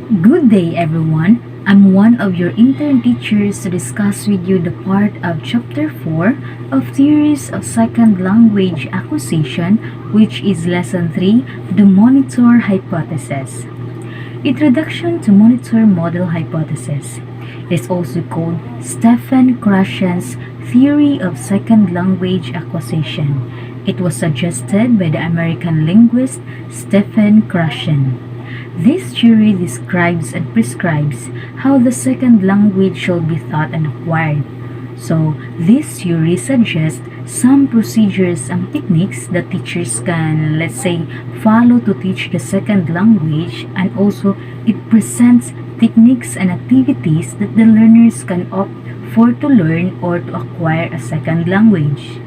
Good day, everyone. I'm one of your intern teachers to discuss with you the part of Chapter 4 of Theories of Second Language Acquisition, which is Lesson 3, the Monitor Hypothesis. Introduction to Monitor Model Hypothesis. It is also called Stephen Krashen's Theory of Second Language Acquisition. It was suggested by the American linguist Stephen Krashen. This theory describes and prescribes how the second language should be taught and acquired. So, this theory suggests some procedures and techniques that teachers can, let's say, follow to teach the second language, and also it presents techniques and activities that the learners can opt for to learn or to acquire a second language.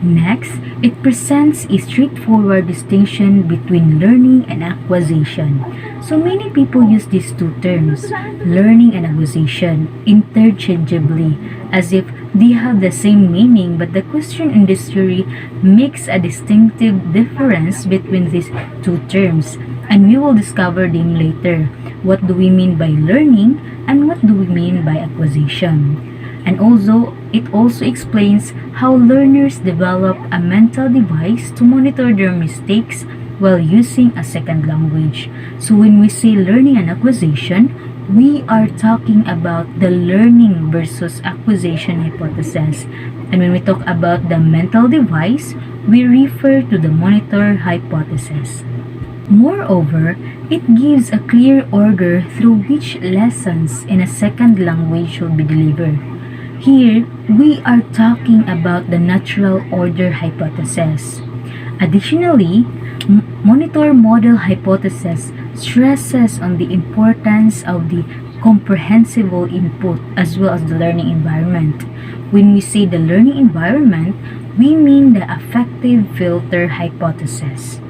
Next, it presents a straightforward distinction between learning and acquisition. So many people use these two terms, learning and acquisition, interchangeably, as if they have the same meaning, but the question in this theory makes a distinctive difference between these two terms, and we will discover them later. What do we mean by learning and what do we mean by acquisition? And also, it also explains how learners develop a mental device to monitor their mistakes while using a second language. So when we say learning and acquisition, we are talking about the learning versus acquisition hypothesis. And when we talk about the mental device, we refer to the monitor hypothesis. Moreover, it gives a clear order through which lessons in a second language should be delivered. Here, we are talking about the natural order hypothesis. Additionally, monitor model hypothesis stresses on the importance of the comprehensible input as well as the learning environment. When we say the learning environment, we mean the affective filter hypothesis.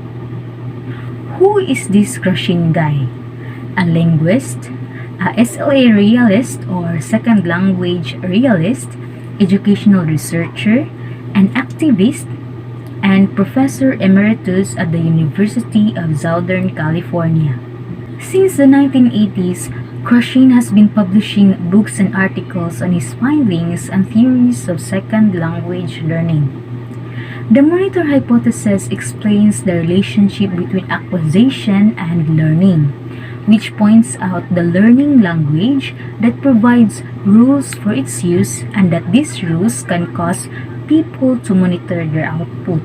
Who is this Krashen guy? A linguist, a SLA realist or second language realist, educational researcher, an activist, and professor emeritus at the University of Southern California. Since the 1980s, Krashen has been publishing books and articles on his findings and theories of second language learning. The monitor hypothesis explains the relationship between acquisition and learning, which points out the learning language that provides rules for its use and that these rules can cause people to monitor their output.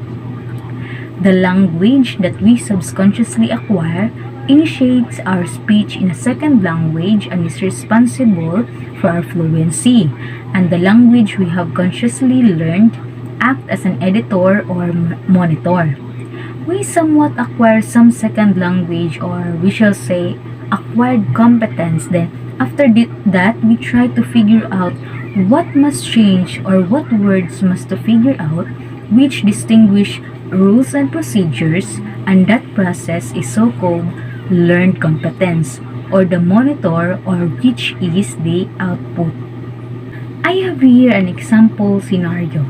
The language that we subconsciously acquire initiates our speech in a second language and is responsible for our fluency, and the language we have consciously learned acts as an editor or monitor. We somewhat acquire some second language, or we shall say acquired competence. Then after that, we try to figure out what must change or what words must to figure out which distinguish rules and procedures, and that process is so-called learned competence or the monitor, or which is the output. I have here an example scenario.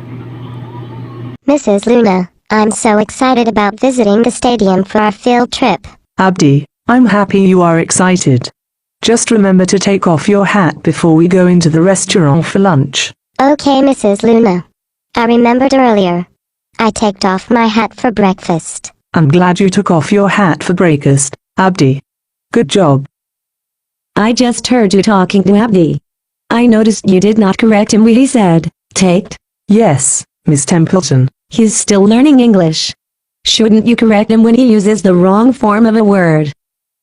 Mrs. Luna, I'm so excited about visiting the stadium for our field trip. Abdi, I'm happy you are excited. Just remember to take off your hat before we go into the restaurant for lunch. Okay, Mrs. Luna. I remembered earlier. I taked off my hat for breakfast. I'm glad you took off your hat for breakfast, Abdi. Good job. I just heard you talking to Abdi. I noticed you did not correct him when he said, taked. Yes, Miss Templeton. He's still learning English. Shouldn't you correct him when he uses the wrong form of a word?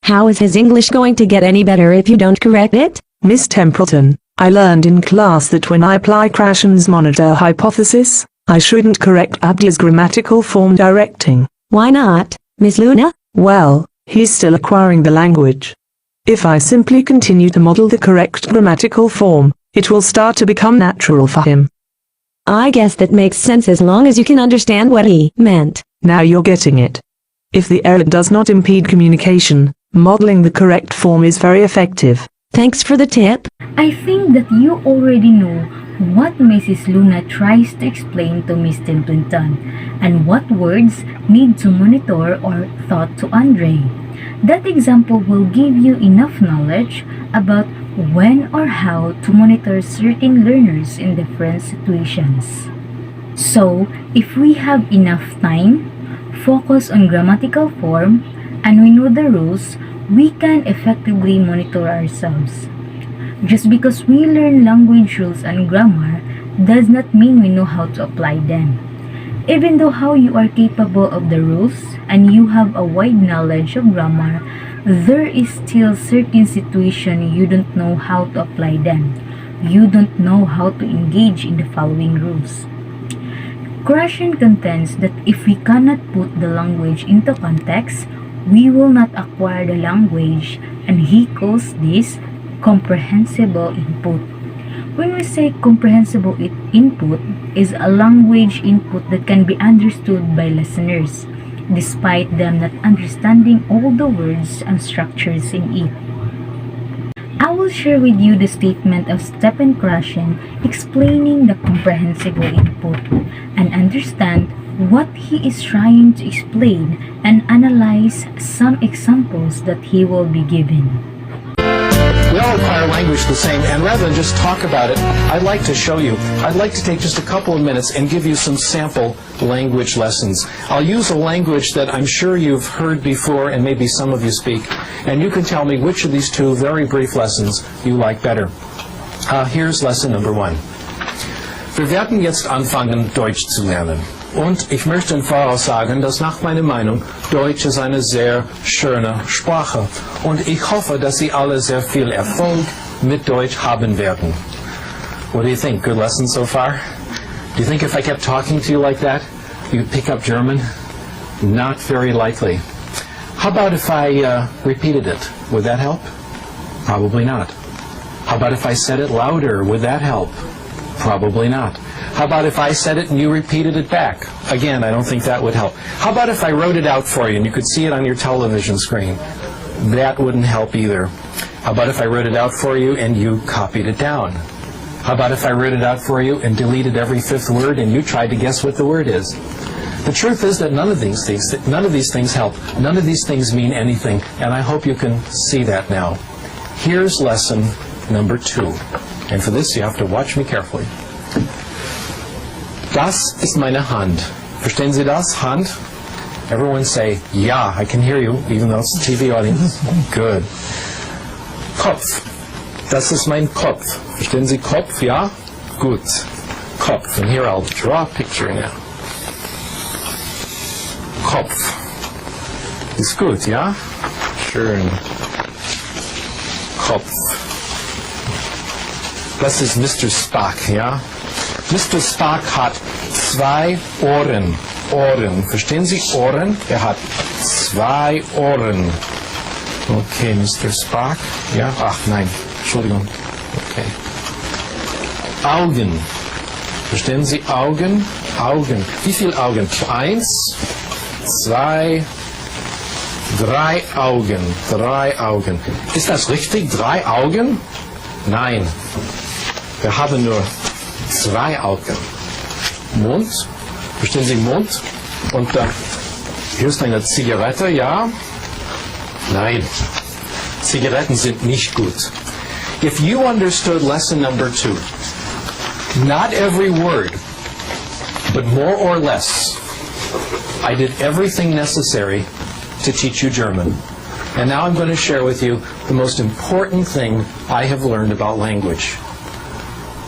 How is his English going to get any better if you don't correct it? Miss Templeton, I learned in class that when I apply Krashen's monitor hypothesis, I shouldn't correct Abdi's grammatical form directing. Why not, Miss Luna? Well, he's still acquiring the language. If I simply continue to model the correct grammatical form, it will start to become natural for him. I guess that makes sense as long as you can understand what he meant. Now you're getting it. If the error does not impede communication, modeling the correct form is very effective. Thanks for the tip. I think that you already know what Mrs. Luna tries to explain to Miss Templeton and what words need to monitor or thought to Andre. That example will give you enough knowledge about when or how to monitor certain learners in different situations. So, if we have enough time, focus on grammatical form, and we know the rules, we can effectively monitor ourselves. Just because we learn language rules and grammar does not mean we know how to apply them. Even though how you are capable of the rules and you have a wide knowledge of grammar, there is still certain situation you don't know how to apply them. You don't know how to engage in the following rules. Krashen contends that if we cannot put the language into context, we will not acquire the language, and he calls this comprehensible input. When we say comprehensible input is a language input that can be understood by listeners, despite them not understanding all the words and structures in it. I will share with you the statement of Stephen Krashen explaining the comprehensible input and understand what he is trying to explain and analyze some examples that he will be given. We all acquire language the same, and rather than just talk about it, I'd like to show you. I'd like to take just a couple of minutes and give you some sample language lessons. I'll use a language that I'm sure you've heard before and maybe some of you speak, and you can tell me which of these two very brief lessons you like better. Here's lesson number 1. Wir werden jetzt anfangen, Deutsch zu lernen. Und ich möchte im Voraus sagen, dass nach meiner Meinung Deutsch ist eine sehr schöne Sprache. Und ich hoffe, dass Sie alle sehr viel Erfolg mit Deutsch haben werden. What do you think? Good lesson so far? Do you think if I kept talking to you like that, you'd pick up German? Not very likely. How about if I repeated it? Would that help? Probably not. How about if I said it louder? Would that help? Probably not. How about if I said it and you repeated it back? Again, I don't think that would help. How about if I wrote it out for you and you could see it on your television screen? That wouldn't help either. How about if I wrote it out for you and you copied it down? How about if I wrote it out for you and deleted every 5th word and you tried to guess what the word is? The truth is that none of these things help. None of these things mean anything, and I hope you can see that now. Here's lesson number 2. And for this, you have to watch me carefully. Das ist meine Hand. Verstehen Sie das? Hand? Everyone say, ja, I can hear you, even though it's a TV audience. Good. Kopf. Das ist mein Kopf. Verstehen Sie Kopf? Ja? Gut. Kopf. And here I'll draw a picture now. Kopf. Ist gut, ja? Schön. Kopf. Das ist Mr. Spock, ja? Mr. Spock hat 2 Ohren. Ohren. Verstehen Sie Ohren? Er hat 2 Ohren. Okay, Mr. Spock. Ja? Ach, nein. Entschuldigung. Okay. Augen. Verstehen Sie Augen? Augen. Wie viele Augen? 1, 2, 3 Augen. 3 Augen. Ist das richtig? 3 Augen? Nein. Wir haben nur 2 Augen. Mund. Verstehen Sie Mund? Und hier ist eine Zigarette, ja? Nein. Zigaretten sind nicht gut. If you understood lesson number 2, not every word, but more or less, I did everything necessary to teach you German. And now I'm going to share with you the most important thing I have learned about language.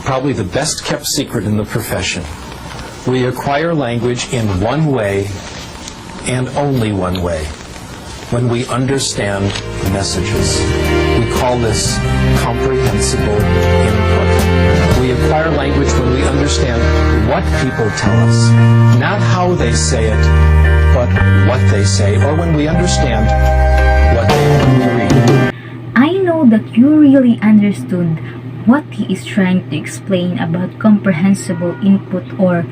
Probably the best kept secret in the profession. We acquire language in one way and only one way, when we understand messages. We call this comprehensible input. We acquire language when we understand what people tell us, not how they say it, but what they say, or when we understand what they read. I know that you really understood what he is trying to explain about comprehensible input, or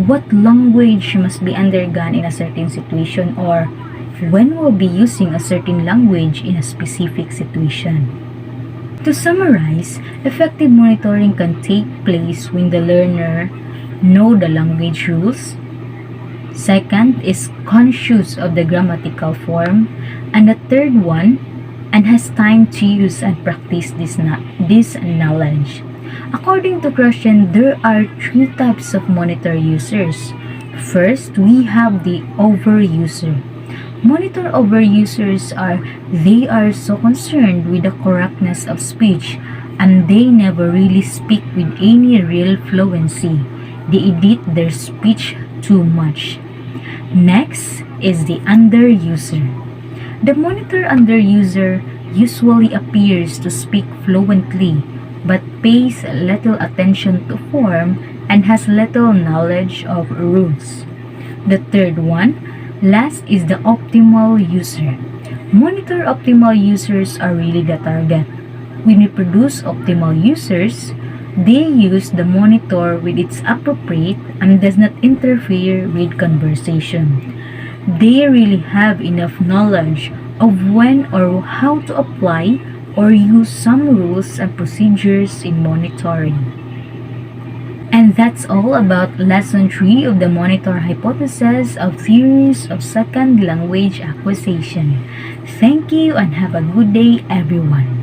what language must be undergone in a certain situation, or when we'll be using a certain language in a specific situation. To summarize, effective monitoring can take place when the learner know the language rules, Second is conscious of the grammatical form. And the third one, and has time to use and practice this knowledge. According to Krashen, there are three types of monitor users. First, we have the overuser. Monitor overusers they are so concerned with the correctness of speech and they never really speak with any real fluency. They edit their speech too much. Next is the underuser. The monitor underuser usually appears to speak fluently but pays little attention to form and has little knowledge of rules. The third one, last, is the optimal user. Monitor optimal users are really the target. When we produce optimal users, they use the monitor with its appropriate and does not interfere with conversation. They really have enough knowledge of when or how to apply or use some rules and procedures in monitoring. And that's all about Lesson 3 of the Monitor Hypothesis of Theories of Second Language Acquisition. Thank you and have a good day, everyone.